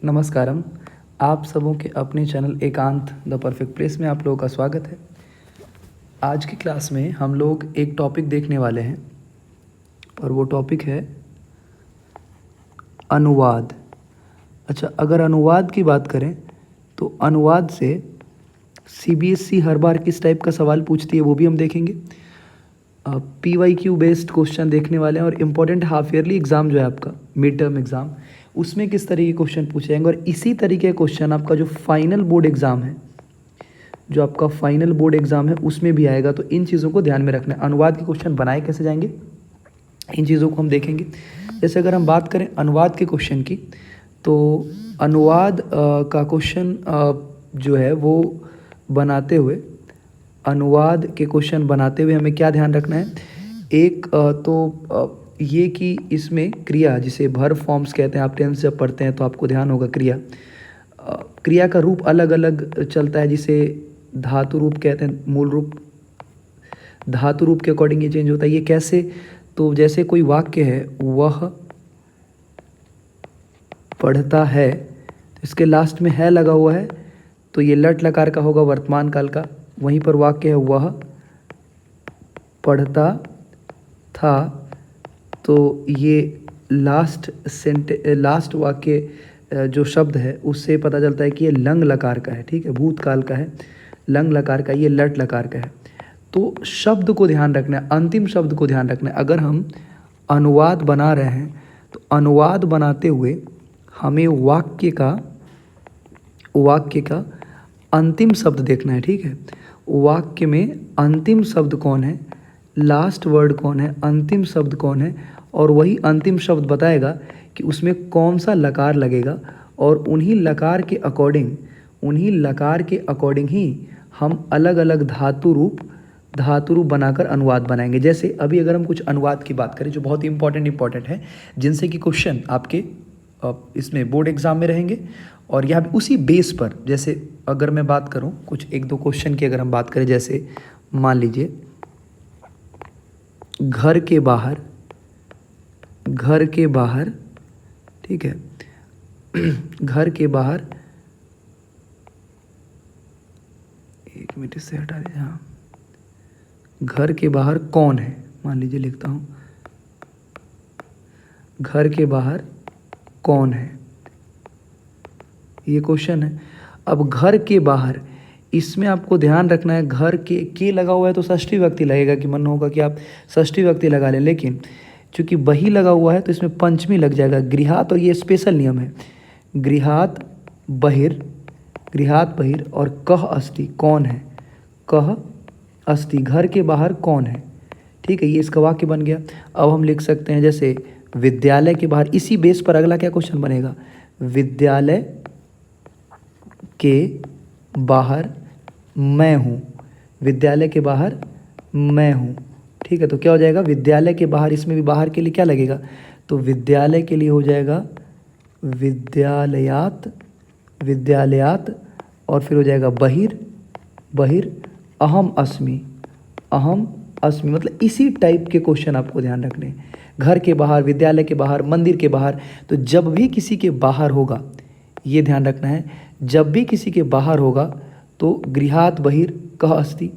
नमस्कारम। आप सबों के अपने चैनल एकांत द परफेक्ट प्लेस में आप लोगों का स्वागत है। आज की क्लास में हम लोग एक टॉपिक देखने वाले हैं और वो टॉपिक है अनुवाद। अच्छा, अगर अनुवाद की बात करें तो अनुवाद से सीबीएसई हर बार किस टाइप का सवाल पूछती है वो भी हम देखेंगे। PYQ बेस्ड क्वेश्चन देखने वाले हैं और इम्पॉर्टेंट हाफ ईयरली एग्ज़ाम जो है आपका मिड टर्म एग्ज़ाम, उसमें किस तरीके के क्वेश्चन पूछे जाएंगे और इसी तरीके के क्वेश्चन आपका जो फाइनल बोर्ड एग्ज़ाम है, जो आपका फाइनल बोर्ड एग्ज़ाम है उसमें भी आएगा। तो इन चीज़ों को ध्यान में रखना है। अनुवाद के क्वेश्चन बनाए कैसे जाएंगे, इन चीज़ों को हम देखेंगे। जैसे अगर हम बात करें अनुवाद के क्वेश्चन की, तो अनुवाद का क्वेश्चन जो है वो बनाते हुए, अनुवाद के क्वेश्चन बनाते हुए हमें क्या ध्यान रखना है। एक ये कि इसमें क्रिया, जिसे भर फॉर्म्स कहते हैं, आप टेंस जब पढ़ते हैं तो आपको ध्यान होगा क्रिया का रूप अलग अलग चलता है, जिसे धातु रूप कहते हैं। मूल रूप धातु रूप के अकॉर्डिंग ये चेंज होता है। ये कैसे? तो जैसे कोई वाक्य है, वह पढ़ता है, तो इसके लास्ट में है लगा हुआ है, तो ये लट लकार का होगा, वर्तमान काल का। वहीं पर वाक्य है वह पढ़ता था, तो ये लास्ट वाक्य जो शब्द है उससे पता चलता है कि ये लंग लकार का है, ठीक है, भूतकाल का है, लंग लकार का, ये लट लकार का है। तो शब्द को ध्यान रखना है, अंतिम शब्द को ध्यान रखना है। अगर हम अनुवाद बना रहे हैं तो अनुवाद बनाते हुए हमें वाक्य का अंतिम शब्द देखना है, ठीक है। वाक्य में अंतिम शब्द कौन है, लास्ट वर्ड कौन है, अंतिम शब्द कौन है, और वही अंतिम शब्द बताएगा कि उसमें कौन सा लकार लगेगा। और उन्हीं लकार के अकॉर्डिंग ही हम अलग अलग धातु रूप बनाकर अनुवाद बनाएंगे। जैसे अभी अगर हम कुछ अनुवाद की बात करें जो बहुत ही इंपॉर्टेंट है, जिनसे कि क्वेश्चन आपके इसमें बोर्ड एग्जाम में रहेंगे, और यह भी उसी बेस पर, जैसे अगर मैं बात करूं कुछ एक दो क्वेश्चन की, अगर हम बात करें, जैसे मान लीजिए घर के बाहर, ठीक है, घर के बाहर, एक मिनट इससे हटा दीजिए, हाँ, घर के बाहर कौन है, मान लीजिए लिखता हूँ, घर के बाहर कौन है, ये क्वेश्चन है। अब घर के बाहर, इसमें आपको ध्यान रखना है, घर के लगा हुआ है तो षष्ठी विभक्ति लगेगा, कि मन होगा कि आप षष्ठी विभक्ति लगा लें, लेकिन चूंकि बही लगा हुआ है तो इसमें पंचमी लग जाएगा। गृहात, और ये स्पेशल नियम है, गृहात बहिर और कह अस्ति, कौन है, कह अस्ति, घर के बाहर कौन है, ठीक है, ये इसका वाक्य बन गया। अब हम लिख सकते हैं जैसे विद्यालय के बाहर, इसी बेस पर अगला क्या क्वेश्चन बनेगा, विद्यालय के बाहर मैं हूँ, विद्यालय के बाहर मैं हूँ, ठीक है। तो क्या हो जाएगा, विद्यालय के बाहर, इसमें भी बाहर के लिए क्या लगेगा, तो विद्यालय के लिए हो जाएगा विद्यालयात, और फिर हो जाएगा बहिर अहम अस्मि, मतलब इसी टाइप के क्वेश्चन आपको ध्यान रखने हैं। घर के बाहर, विद्यालय के बाहर, मंदिर के बाहर, तो जब भी किसी के बाहर होगा, ये ध्यान रखना है, जब भी किसी के बाहर होगा तो गृहात बहिर कह अस्ति।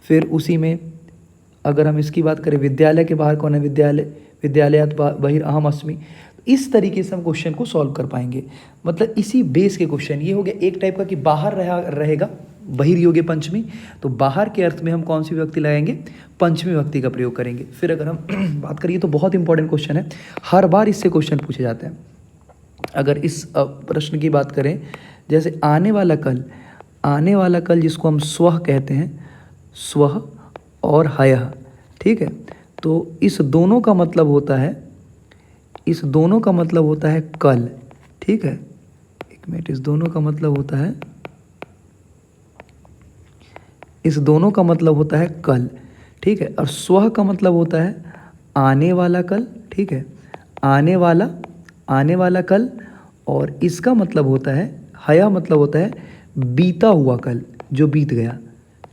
फिर उसी में अगर हम इसकी बात करें, विद्यालय के बाहर कौन है, विद्यालयात बहिर अहम अस्मि। इस तरीके से हम क्वेश्चन को सॉल्व कर पाएंगे। मतलब इसी बेस के क्वेश्चन, ये हो गया एक टाइप का कि बाहर रहेगा, बहिर योगे पंचमी, तो बाहर के अर्थ में हम कौन सी विभक्ति लगाएंगे, पंचमी विभक्ति का प्रयोग करेंगे। फिर अगर हम बात करिए तो बहुत इंपॉर्टेंट क्वेश्चन है, हर बार इससे क्वेश्चन पूछे जाते हैं। अगर इस प्रश्न की बात करें, जैसे आने वाला कल जिसको हम स्वः कहते हैं, स्वः और हयः, ठीक है, तो इस दोनों का मतलब होता है कल, ठीक है, एक मिनट, इस दोनों का मतलब होता है कल, ठीक है, और स्वः का मतलब होता है आने वाला कल, ठीक है, आने वाला कल, और इसका मतलब होता है, हया मतलब होता है बीता हुआ कल, जो बीत गया,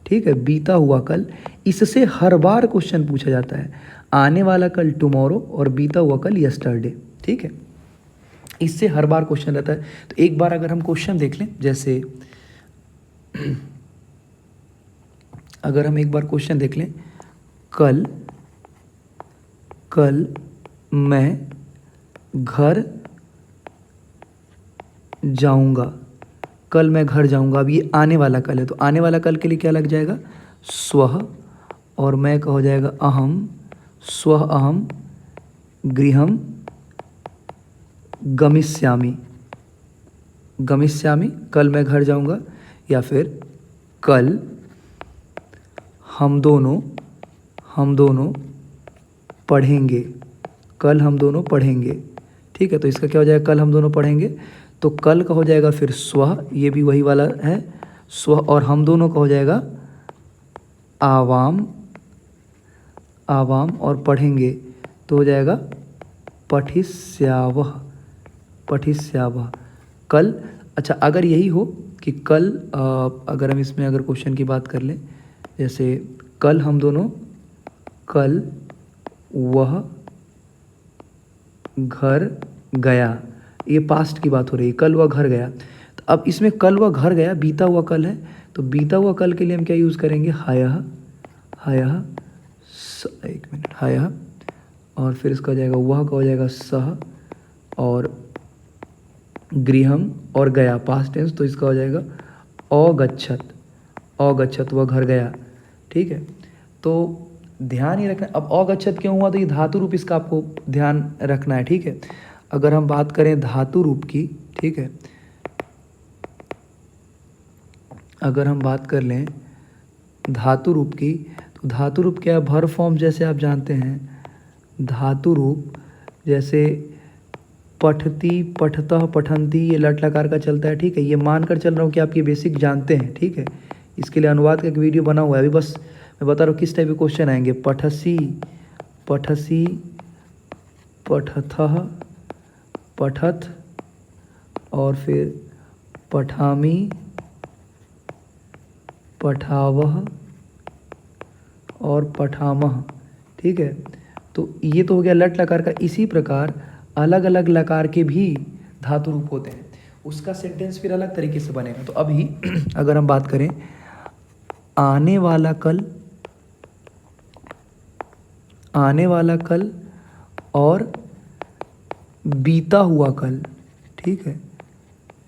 ठीक है, बीता हुआ कल। इससे हर बार क्वेश्चन पूछा जाता है, आने वाला कल टुमारो और बीता हुआ कल यस्टरडे, ठीक है। इससे हर बार क्वेश्चन रहता है। तो एक बार अगर हम क्वेश्चन देख लें, जैसे अगर हम एक बार क्वेश्चन देख लें, कल मैं घर जाऊंगा, कल मैं घर जाऊंगा। अब ये आने वाला कल है, तो आने वाला कल के लिए क्या लग जाएगा, स्वः, और मैं का हो जाएगा अहम, स्वः अहम गृहम गमिष्यामि, कल मैं घर जाऊंगा। या फिर कल हम दोनों पढ़ेंगे, कल हम दोनों पढ़ेंगे। ठीक है, तो इसका क्या हो जाएगा, कल हम दोनों पढ़ेंगे। तो कल का हो जाएगा फिर स्वः, ये भी वही वाला है स्वः, और हम दोनों का हो जाएगा आवाम, और पढ़ेंगे तो हो जाएगा पठिष्यावः, कल। अच्छा, अगर यही हो कि कल अगर हम इसमें अगर क्वेश्चन की बात कर लें, जैसे कल हम दोनों, कल वह घर गया, ये पास्ट की बात हो रही है, कल वह घर गया। तो अब इसमें कल वह घर गया बीता हुआ कल है, तो बीता हुआ कल के लिए हम क्या यूज़ करेंगे, हयः, एक मिनट, हयः, और फिर इसका हो जाएगा वह का हो जाएगा सह, और गृहम और गया पास्ट टेंस, तो इसका हो जाएगा अगच्छत, वह घर गया। ठीक है, तो ध्यान ही रखना। अब अगच्छत क्यों हुआ, तो ये धातु रूप, इसका आपको ध्यान रखना है। ठीक है, अगर हम बात करें धातु रूप की, ठीक है, अगर हम बात कर लें धातु रूप की, तो धातु रूप क्या है, भर फॉर्म, जैसे आप जानते हैं धातु रूप, जैसे पठती, पठतः, पठंती, ये लट लकार का चलता है। ठीक है, ये मानकर चल रहा हूँ कि आप ये बेसिक जानते हैं। ठीक है, इसके लिए अनुवाद का एक वीडियो बना हुआ है, अभी बस मैं बता रहा हूँ किस टाइप के क्वेश्चन आएंगे। पठसी, पठथः, पठथ, और फिर पठामी, पठावह, और पठामह। ठीक है, तो ये तो हो गया लट लकार का। इसी प्रकार अलग अलग लकार के भी धातु रूप होते हैं, उसका सेंटेंस फिर अलग तरीके से बनेगा। तो अभी अगर हम बात करें आने वाला कल और बीता हुआ कल, ठीक है,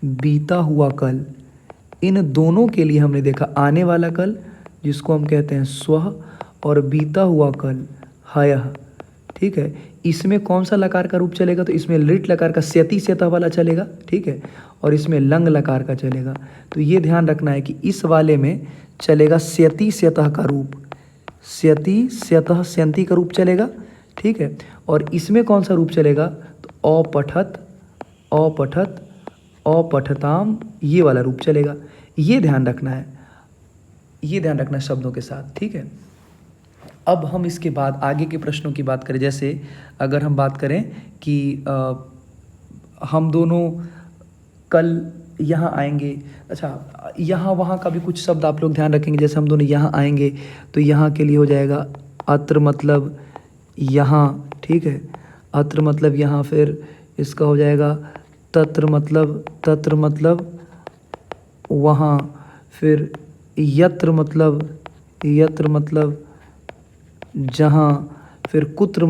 बीता हुआ कल, इन दोनों के लिए हमने देखा आने वाला कल जिसको हम कहते हैं स्वः, और बीता हुआ कल हयः। ठीक है, इसमें कौन सा लकार का रूप चलेगा, तो इसमें लिट लकार का स्यति स्यतः वाला चलेगा। ठीक है, और इसमें लंग लकार का चलेगा। तो ये ध्यान रखना है कि इस वाले में चलेगा स्यति स्यतः का रूप, स्यति स्यतः स्यंति का रूप चलेगा। ठीक है, और इसमें कौन सा रूप चलेगा, तो अपठत, अपठताम, ये वाला रूप चलेगा। ये ध्यान रखना है, ये ध्यान रखना शब्दों के साथ। ठीक है, अब हम इसके बाद आगे के प्रश्नों की बात करें, जैसे अगर हम बात करें कि हम दोनों कल यहाँ आएंगे। अच्छा, यहाँ वहाँ का भी कुछ शब्द आप लोग ध्यान रखेंगे, जैसे हम दोनों यहाँ आएंगे तो यहाँ के लिए हो जाएगा अत्र मतलब यहाँ। ठीक है, अत्र मतलब यहाँ, फिर इसका हो जाएगा तत्र मतलब वहाँ, फिर यत्र मतलब जहाँ, फिर कुत्र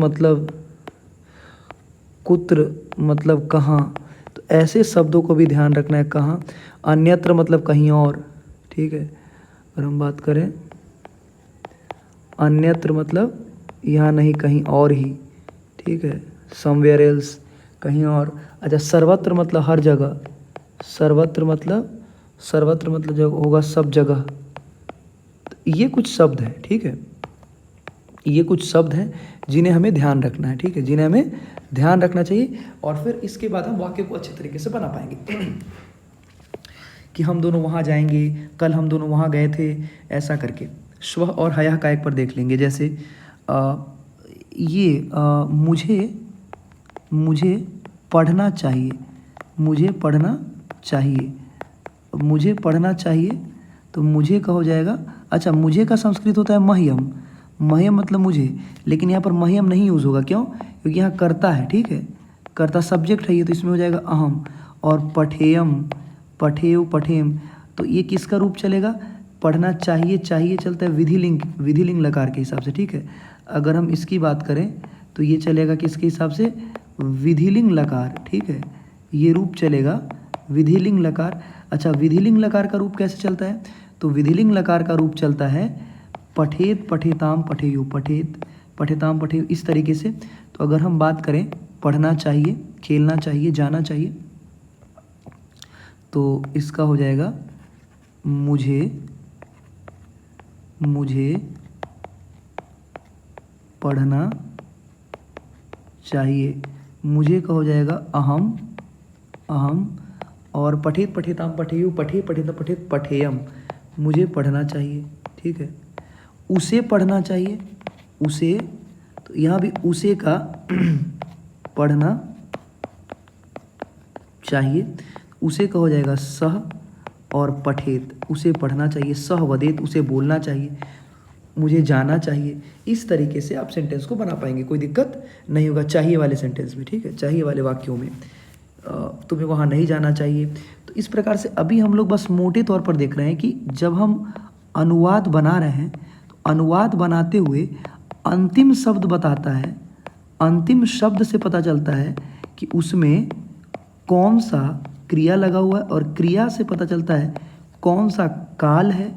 मतलब कहाँ। तो ऐसे शब्दों को भी ध्यान रखना है, कहाँ। अन्यत्र मतलब कहीं और। ठीक है, अगर हम बात करें अन्यत्र मतलब यहाँ नहीं, कहीं और ही। ठीक है, समवेयर एल्स, कहीं और। अच्छा, सर्वत्र मतलब हर जगह, सर्वत्र मतलब जो होगा सब जगह। तो ये कुछ शब्द हैं। ठीक है, ये कुछ शब्द हैं जिन्हें हमें ध्यान रखना है। ठीक है, जिन्हें हमें ध्यान रखना चाहिए, और फिर इसके बाद हम वाक्य को अच्छे तरीके से बना पाएंगे कि हम दोनों वहाँ जाएंगे, कल हम दोनों वहाँ गए थे, ऐसा करके। स्वः और हयः का एक पर देख लेंगे, जैसे मुझे पढ़ना चाहिए, मुझे पढ़ना चाहिए, तो मुझे का हो जाएगा। अच्छा, मुझे का संस्कृत होता है मह्यम, मतलब मुझे, लेकिन यहाँ पर मह्यम नहीं यूज़ होगा। क्यों? क्योंकि यहाँ करता है। ठीक है, कर्ता सब्जेक्ट है ये, तो इसमें हो जाएगा अहम। और पठेयम, पठेय, पठेयम, तो ये किसका रूप चलेगा? पढ़ना चाहिए, चाहिए चलता है विधिलिंग, विधिलिंग लकार के हिसाब से, ठीक है। अगर हम इसकी बात करें तो ये चलेगा किसके हिसाब से? विधिलिंग लकार, ठीक है। ये रूप चलेगा विधिलिंग लकार। अच्छा, विधिलिंग लकार का रूप कैसे चलता है? तो विधिलिंग लकार का रूप चलता है पठेत, पठेताम, पठेयु, पठेत, पठेताम, पठेयु, इस तरीके से। तो अगर हम बात करें पढ़ना चाहिए, खेलना चाहिए, जाना चाहिए, तो इसका हो जाएगा मुझे, मुझे पढ़ना चाहिए। मुझे का हो जाएगा अहम, अहम। और पठेत, पठेताम, पठेयु, पठे, पठेत, पठेत, पठेयम, मुझे पढ़ना चाहिए, ठीक है। उसे पढ़ना चाहिए, उसे, तो यहाँ भी उसे का पढ़ना चाहिए, उसे का हो जाएगा सह। और पठेत, उसे पढ़ना चाहिए, सह वदेत, उसे बोलना चाहिए, मुझे जाना चाहिए। इस तरीके से आप सेंटेंस को बना पाएंगे, कोई दिक्कत नहीं होगा चाहिए वाले सेंटेंस में, ठीक है, चाहिए वाले वाक्यों में। तुम्हें वहाँ नहीं जाना चाहिए। तो इस प्रकार से अभी हम लोग बस मोटे तौर पर देख रहे हैं कि जब हम अनुवाद बना रहे हैं तो अनुवाद बनाते हुए अंतिम शब्द बताता है, अंतिम शब्द से पता चलता है कि उसमें कौन सा क्रिया लगा हुआ है, और क्रिया से पता चलता है कौन सा काल है।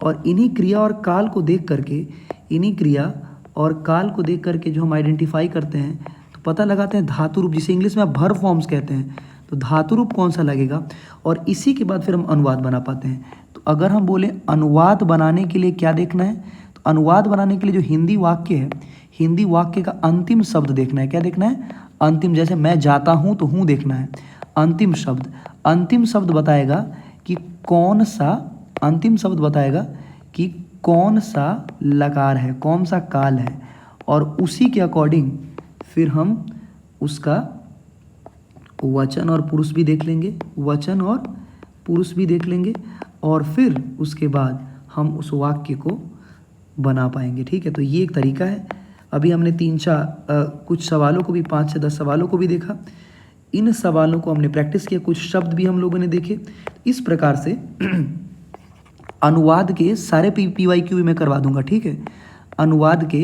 और इन्हीं क्रिया और काल को देख करके, इन्हीं क्रिया और काल को देख करके जो हम आइडेंटिफाई करते हैं, तो पता लगाते हैं धातु रूप, जिसे इंग्लिश में आप वर्ब फॉर्म्स कहते हैं, तो धातु रूप कौन सा लगेगा, और इसी के बाद फिर हम अनुवाद बना पाते हैं। तो अगर हम बोले अनुवाद बनाने के लिए क्या देखना है, तो अनुवाद बनाने के लिए जो हिंदी वाक्य है, हिंदी वाक्य का अंतिम शब्द देखना है। क्या देखना है? अंतिम, जैसे मैं जाता हूँ तो हूँ देखना है। अंतिम शब्द, अंतिम शब्द बताएगा कि कौन सा, अंतिम शब्द बताएगा कि कौन सा लकार है, कौन सा काल है, और उसी के अकॉर्डिंग फिर हम उसका वचन और पुरुष भी देख लेंगे, वचन और पुरुष भी देख लेंगे, और फिर उसके बाद हम उस वाक्य को बना पाएंगे, ठीक है। तो ये एक तरीका है। अभी हमने कुछ सवालों को भी, 5 से 10 सवालों को भी देखा। इन सवालों को हमने प्रैक्टिस किया, कुछ शब्द भी हम लोगों ने देखे। इस प्रकार से अनुवाद के सारे PYQ भी मैं करवा दूंगा, ठीक है। अनुवाद के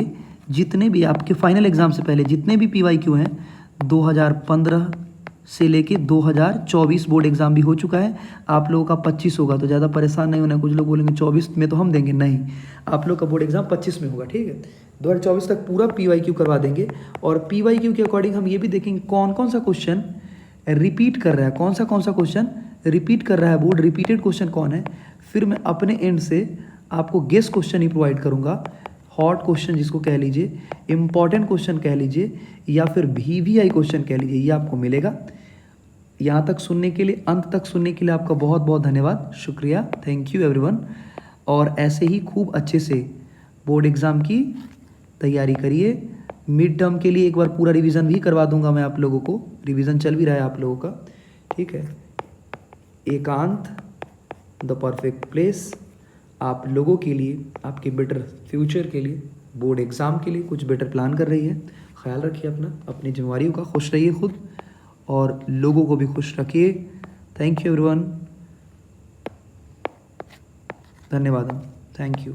जितने भी आपके फाइनल एग्जाम से पहले जितने भी PYQ हैं, 2015 से लेके 2024 बोर्ड एग्जाम भी हो चुका है। आप लोगों का 25 होगा, तो ज़्यादा परेशान नहीं होना। कुछ लोग बोलेंगे 24 में तो हम देंगे, नहीं, आप लोग का बोर्ड एग्जाम 25 में होगा, ठीक है। 2024 तक पूरा PYQ करवा देंगे, और PYQ के अकॉर्डिंग हम ये भी देखेंगे कौन कौन सा क्वेश्चन रिपीट कर रहा है, कौन सा क्वेश्चन रिपीट कर रहा है, बोर्ड रिपीटेड क्वेश्चन कौन है। फिर मैं अपने एंड से आपको गेस्ट क्वेश्चन ही प्रोवाइड करूँगा, हॉट क्वेश्चन जिसको कह लीजिए, इंपॉर्टेंट क्वेश्चन कह लीजिए, या फिर VVI क्वेश्चन कह लीजिए, ये आपको मिलेगा। यहाँ तक सुनने के लिए, अंत तक सुनने के लिए आपका बहुत बहुत धन्यवाद, शुक्रिया, थैंक यू एवरीवन। और ऐसे ही खूब अच्छे से बोर्ड एग्ज़ाम की तैयारी करिए। मिड टर्म के लिए एक बार पूरा रिवीजन भी करवा दूंगा मैं आप लोगों को, रिवीजन चल भी रहा है आप लोगों का, ठीक है। एकांत, द परफेक्ट प्लेस, आप लोगों के लिए, आपके बेटर फ्यूचर के लिए, बोर्ड एग्ज़ाम के लिए कुछ बेटर प्लान कर रही है। ख्याल रखिए अपना, अपनी जिम्मेवारियों का, खुश रहिए खुद, और लोगों को भी खुश रखिए। थैंक यू एवरीवन, धन्यवाद, थैंक यू।